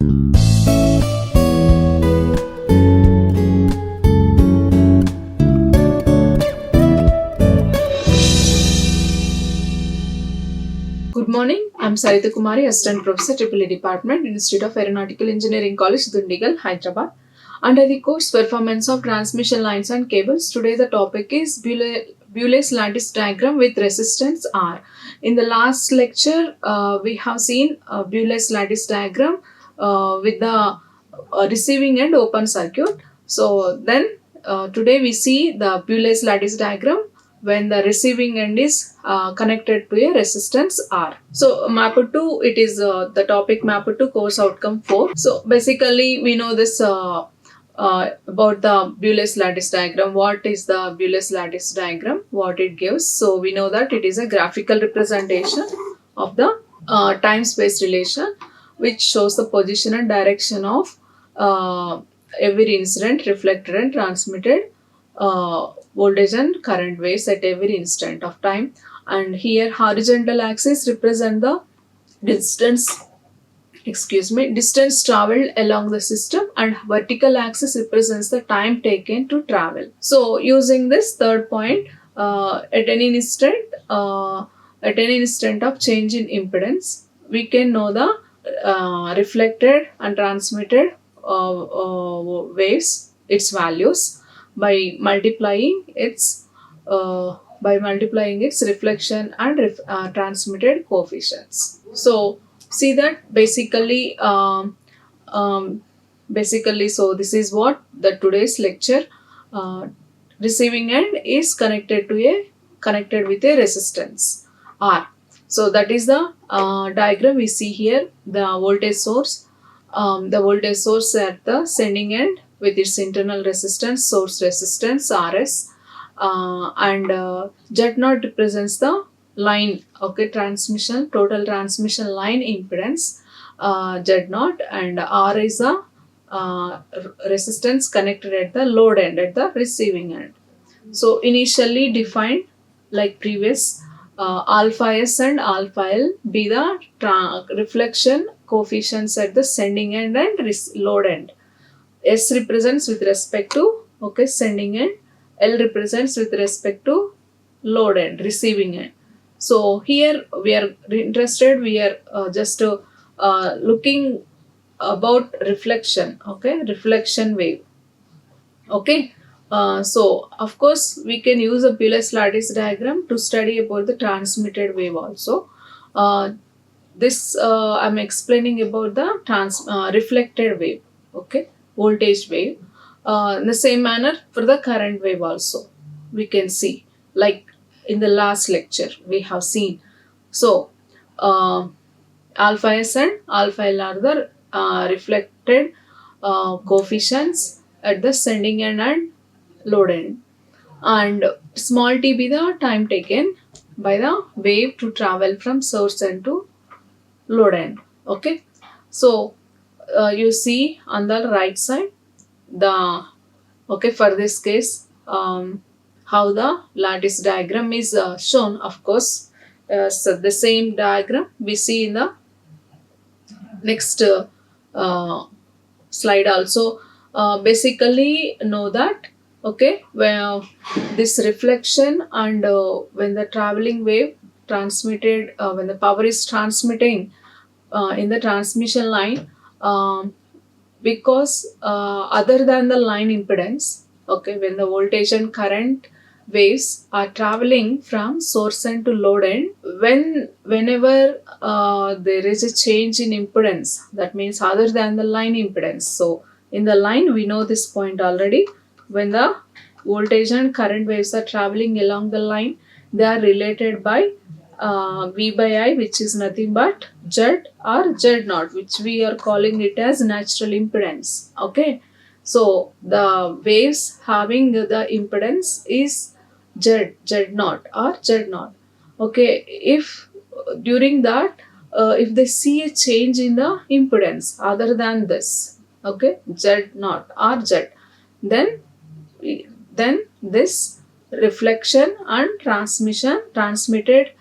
Good morning. I'm Saritha Kuamari, Assistant Professor, EEE Department, Institute of Aeronautical Engineering College, Dundigal, Hyderabad. Under the course Performance of Transmission Lines and Cables, today the topic is Bewley's lattice diagram with resistance R. In the last lecture, we have seen Bewley's lattice diagram with the receiving end open circuit. So then today we see the Bewley's lattice diagram when the receiving end is connected to a resistance R. So map 2, it is the topic map 2 course outcome 4. So basically we know this about the Bewley's lattice diagram. What is the Bewley's lattice diagram? What it gives? So we know that it is a graphical representation of the time-space relation which shows the position and direction of every incident reflected and transmitted voltage and current waves at every instant of time. And here horizontal axis represent the distance traveled along the system, and vertical axis represents the time taken to travel. So using this third point, at any instant of change in impedance, we can know the reflected and transmitted waves, its values, by multiplying its reflection and transmitted coefficients. So see that basically so this is what the today's lecture receiving end is connected with a resistance R. So that is the diagram we see here. The voltage source at the sending end with its internal resistance, source resistance RS, and Z0 represents the line, okay, total transmission line impedance Z0, and R is a resistance connected at the load end, at the receiving end. So initially defined like previous, alpha S and alpha L be the reflection coefficients at the sending end and load end. S represents with respect to sending end, L represents with respect to load end, receiving end. So here we are just looking about reflection, reflection wave. So of course we can use a Bewley's lattice diagram to study about the transmitted wave also. This I'm explaining about the reflected wave, voltage wave. In the same manner for the current wave also we can see, like in the last lecture we have seen. So alpha S and alpha L are the reflected coefficients at the sending end and load end, and small t be the time taken by the wave to travel from source end to load end. So you see on the right side the for this case how the lattice diagram is shown. Of course, so the same diagram we see in the next slide also. Basically know that well, this reflection and when the traveling wave transmitted, when the power is transmitting in the transmission line, because other than the line impedance, when the voltage and current waves are traveling from source end to load end, whenever there is a change in impedance, that means other than the line impedance. So in the line we know this point already. When the voltage and current waves are traveling along the line, they are related by V by I, which is nothing but Z or Z0, which we are calling it as natural impedance. So the waves having the impedance is Z0 or Z0. If during that if they see a change in the impedance other than this, Z0 or Z, then this reflection and transmitted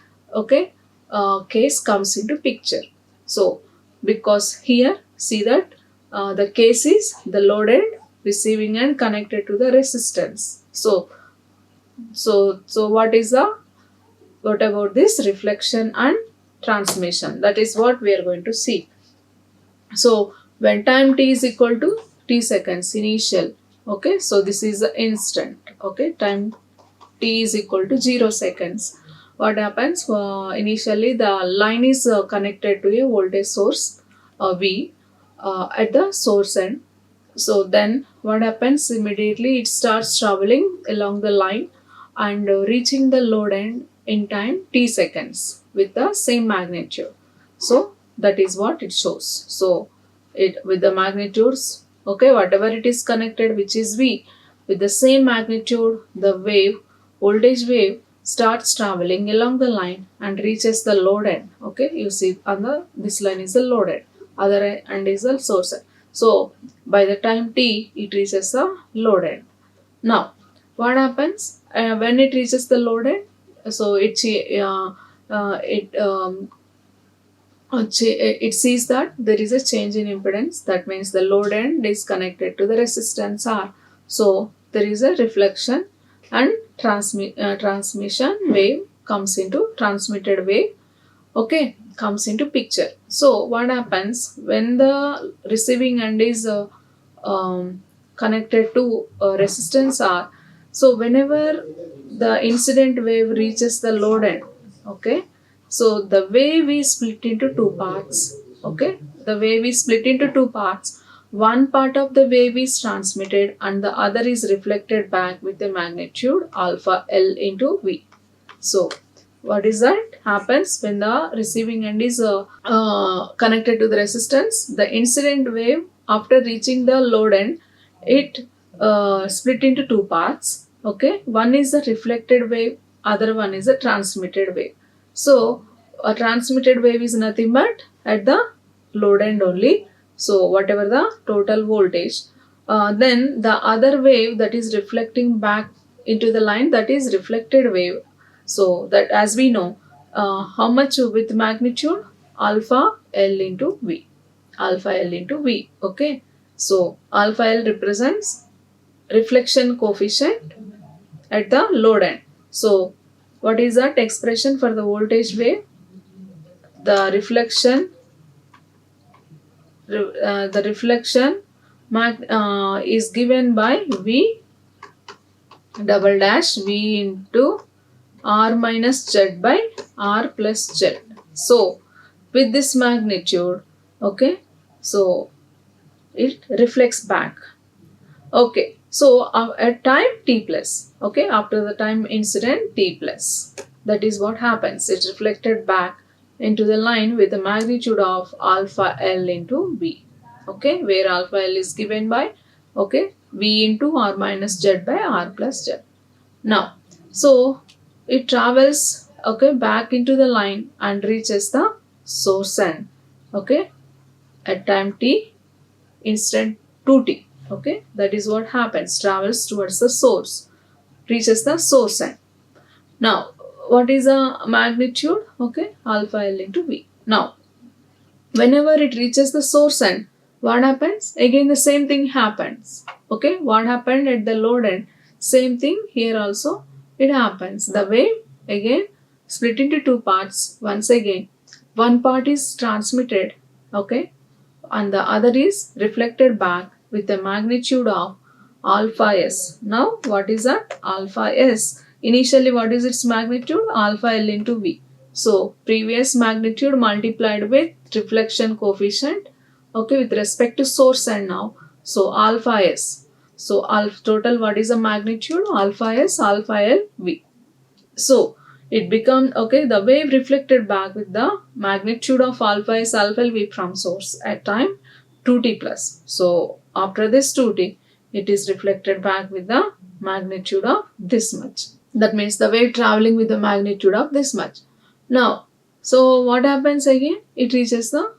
case comes into picture. So because here see that the case is the loaded, receiving end connected to the resistance. So what about this reflection and transmission? That is what we are going to see. So when time t is equal to t seconds initial, okay, so this is the instant, okay, time t is equal to 0 seconds. What happens? Initially the line is connected to a voltage source V at the source end. So then what happens? Immediately it starts traveling along the line and reaching the load end in time t seconds with the same magnitude. So that is what it shows. So it with the magnitudes, okay, whatever it is connected, which is V, with the same magnitude, the voltage wave starts traveling along the line and reaches the load end. Okay, you see on the this line is the load end, other end is the source end. So by the time t it reaches the load end. Now what happens when it reaches the load end? So it sees that there is a change in impedance. That means the load end is connected to the resistance R. So there is a reflection and transmission wave comes into transmitted wave, okay, comes into picture. So what happens when the receiving end is connected to resistance R? So whenever the incident wave reaches the load end, okay, so the wave is split into two parts, okay, the wave is split into two parts. One part of the wave is transmitted and the other is reflected back with a magnitude alpha L into V. So what is that happens when the receiving end is connected to the resistance? The incident wave after reaching the load end, it split into two parts, okay, one is the reflected wave, other one is the transmitted wave. So a transmitted wave is nothing but at the load end only, so whatever the total voltage, then the other wave that is reflecting back into the line, that is reflected wave. So that as we know, how much with magnitude? Alpha L into V. Alpha L into V. Okay. So alpha L represents reflection coefficient at the load end. So what is that expression for the voltage wave? The reflection is given by V double dash V into R minus Z by R plus Z. So with this magnitude, okay, so it reflects back. Okay, so at time t plus, okay, after the time incident t plus, that is what happens. It's reflected back into the line with a magnitude of alpha L into V, okay, where alpha L is given by, okay, V into R minus Z by R plus Z. Now, so it travels, okay, back into the line and reaches the source end, okay, at time t instant 2t, okay, that is what happens, travels towards the source, reaches the source end. Now what is the magnitude? Okay, alpha L into V. Now whenever it reaches the source end, what happens? Again the same thing happens, okay, what happened at the load end, same thing here also it happens. The wave again split into two parts. Once again one part is transmitted, okay, and the other is reflected back with a magnitude of alpha S. Now what is that? Alpha S. Initially what is its magnitude? Alpha L into V. So previous magnitude multiplied with reflection coefficient, okay, with respect to source end now. So alpha S. So alpha total what is the magnitude? Alpha S, alpha L, V. So it becomes, okay, the wave reflected back with the magnitude of alpha S, alpha L, V from source at time 2t plus. So after this 2t, it is reflected back with the magnitude of this much. That means the wave traveling with the magnitude of this much. Now, so what happens again? It reaches the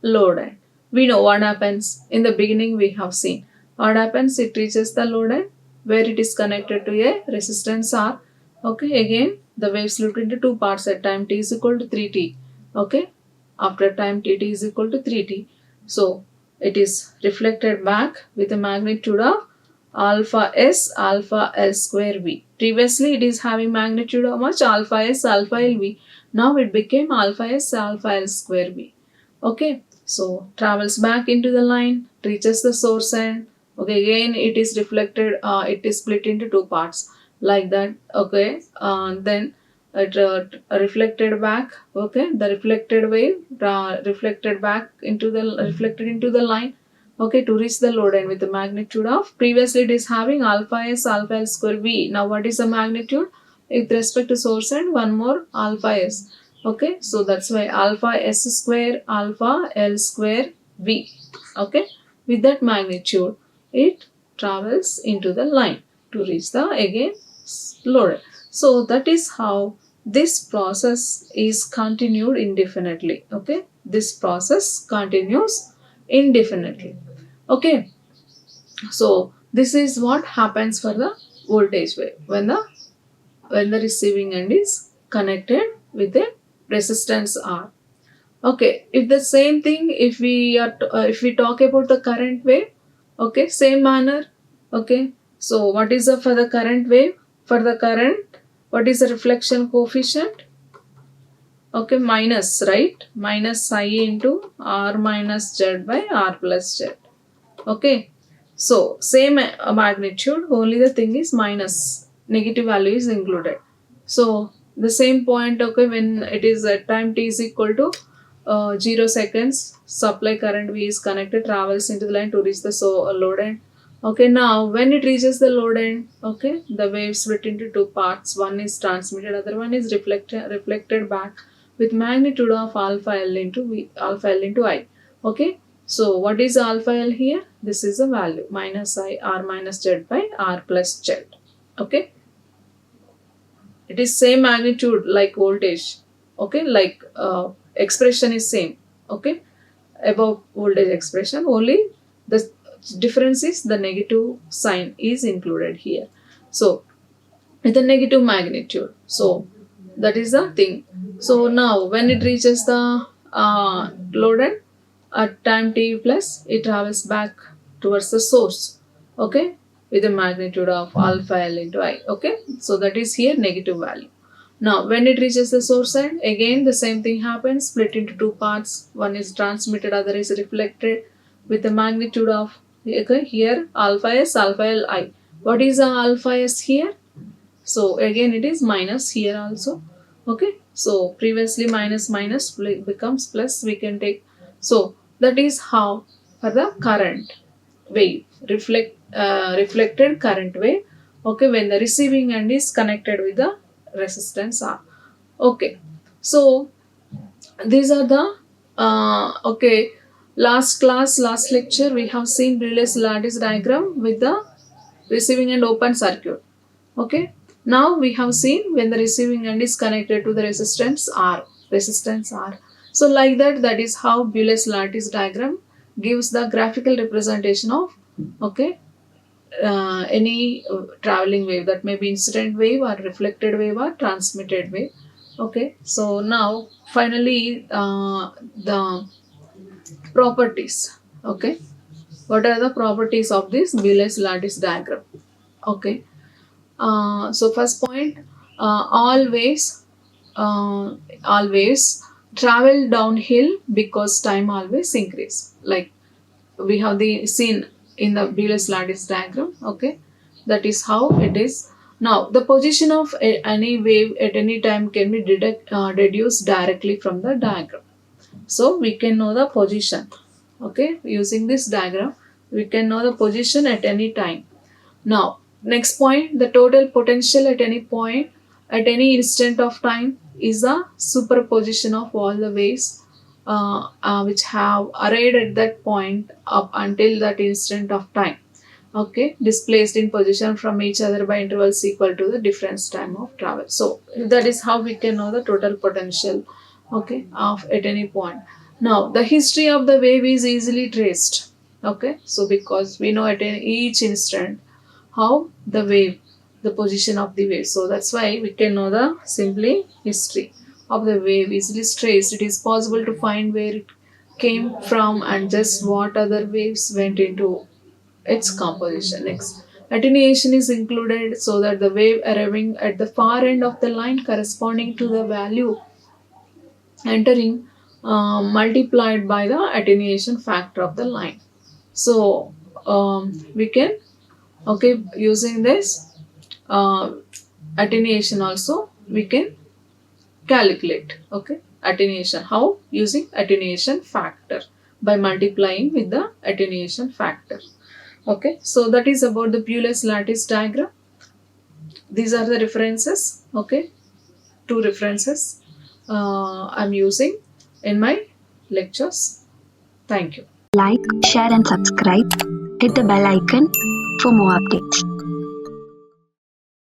load end. We know what happens. In the beginning we have seen. What happens? It reaches the load end where it is connected to a resistance R. Okay, again the wave split into two parts at time t is equal to 3t. Okay, after time tt is equal to 3t. So it is reflected back with a magnitude of alpha s alpha l square v. Previously it is having magnitude of much alpha s alpha l v. Now it became alpha s alpha l square v. Okay, so travels back into the line, reaches the source end. Okay, again it is reflected, it is split into two parts like that. Okay, then it reflected back. Okay, the reflected wave reflected back into the reflected into the line. Okay, to reach the load end with the magnitude of, previously it is having alpha s alpha l square v. Now what is the magnitude with respect to source end? One more alpha s. Okay, so that's why alpha s square alpha l square v. Okay, with that magnitude it travels into the line to reach the again load. So that is how this process is continued indefinitely. Okay, this process continues indefinitely. Okay, so this is what happens for the voltage wave when the receiving end is connected with a resistance R. Okay, if the same thing, if we talk about the current wave, okay, same manner. Okay, so what is the for the current wave? For the current, what is the reflection coefficient? Okay, minus, right? Minus I into R minus Z by R plus Z. Okay, so same magnitude, only the thing is minus, negative value is included. So the same point, okay, when it is at time t is equal to 0 seconds, supply current V is connected, travels into the line to reach the load end. Okay, now when it reaches the load end, okay, the wave split into two parts. One is transmitted, other one is reflected back with magnitude of alpha L into V, alpha L into I. Okay, so what is alpha L here? This is the value minus I R minus Z by R plus Z. Okay, it is same magnitude like voltage. Okay, like expression is same. Okay, above voltage expression, only the difference is the negative sign is included here. So with a negative magnitude, so that is the thing. So now when it reaches the load end at time t plus, it travels back towards the source. Okay, with a magnitude of alpha L into I. Okay, so that is here negative value. Now when it reaches the source end, again the same thing happens, split into two parts. One is transmitted, other is reflected with a magnitude of, okay, here alpha S alpha L I. What is the alpha S here? So again it is minus here also. Okay, so previously minus minus becomes plus, we can take. So that is how for the current wave, reflected current wave. Okay, when the receiving end is connected with the resistance R. Okay, so these are the okay, last lecture we have seen Bewley's lattice diagram with the receiving end open circuit. Okay, now we have seen when the receiving end is connected to the resistance R. So like that, that is how Bewley's lattice diagram gives the graphical representation of, okay, any traveling wave, that may be incident wave or reflected wave or transmitted wave. Okay, so now finally the properties. Okay, what are the properties of this Bewley's lattice diagram? Okay, so first point, always always travel downhill because time always increase, like we have the seen in the Bewley's lattice diagram. Okay, that is how it is. Now the position of any wave at any time can be deduced directly from the diagram, so we can know the position. Okay, using this diagram we can know the position at any time. Now, next point, the total potential at any point, at any instant of time, is a superposition of all the waves which have arrayed at that point up until that instant of time. Okay, displaced in position from each other by intervals equal to the difference time of travel. So that is how we can know the total potential, okay, of at any point. Now the history of the wave is easily traced. Okay, so because we know at each instant how the wave, the position of the wave, so that's why we can know the simply history of the wave easily traced. It is possible to find where it came from and just what other waves went into its composition. Next, attenuation is included so that the wave arriving at the far end of the line corresponding to the value entering multiplied by the attenuation factor of the line. So we can, okay, using this uh, attenuation also we can calculate, okay, attenuation. How? Using attenuation factor by multiplying with the attenuation factor. Okay, so that is about the Bewley's lattice diagram. These are the references, okay, two references I'm using in my lectures. Thank you. Like, share and subscribe. Hit the bell icon for more updates.